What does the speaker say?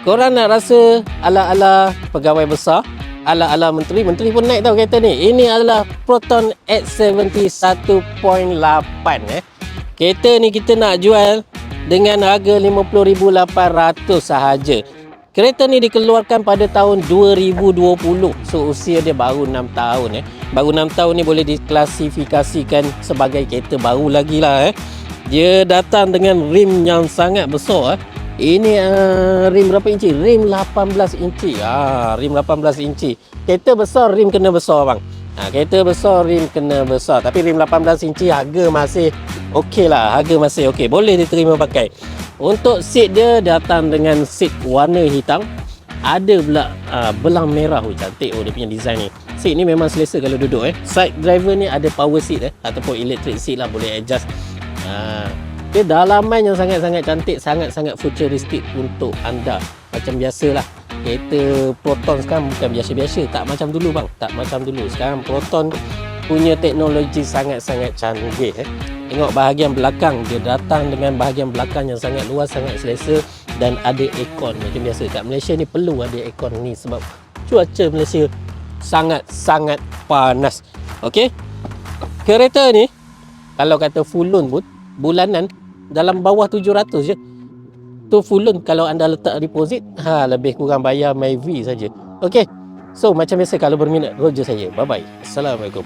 Korang nak rasa ala-ala pegawai besar, ala-ala menteri pun naik tau kereta ni. Ini adalah Proton X70 1.8 Kereta ni kita nak jual dengan harga RM50,800 sahaja. Kereta ni dikeluarkan pada tahun 2020. So usia dia baru 6 tahun Baru 6 tahun ni boleh diklasifikasikan sebagai kereta baru lagi lah Dia datang dengan rim yang sangat besar Ini rim berapa inci? Rim 18 inci. Rim 18 inci. Kereta besar, rim kena besar bang. Kereta besar, rim kena besar. Tapi rim 18 inci harga masih okey lah. Harga masih okey. Boleh diterima pakai. Untuk seat dia datang dengan seat warna hitam. Ada pula belang merah. Cantik dia punya design ni. Seat ni memang selesa kalau duduk Side driver ni ada power seat ataupun electric seat lah, boleh adjust. Dia dalaman yang sangat-sangat cantik, sangat-sangat futuristik untuk anda. Macam biasalah, kereta Proton sekarang bukan biasa-biasa. Tak macam dulu bang, tak macam dulu. Sekarang Proton punya teknologi sangat-sangat canggih Tengok bahagian belakang, dia datang dengan bahagian belakang yang sangat luas, sangat selesa. Dan ada aircon macam biasa. Kat Malaysia ni perlu ada aircon ni sebab cuaca Malaysia sangat-sangat panas. Okey, kereta ni kalau kata full loan pun bulanan dalam bawah 700 je. Tu full loan kalau anda letak deposit, lebih kurang bayar MyV saja. Okey. So macam biasa, kalau berminat roger saya. Bye bye. Assalamualaikum.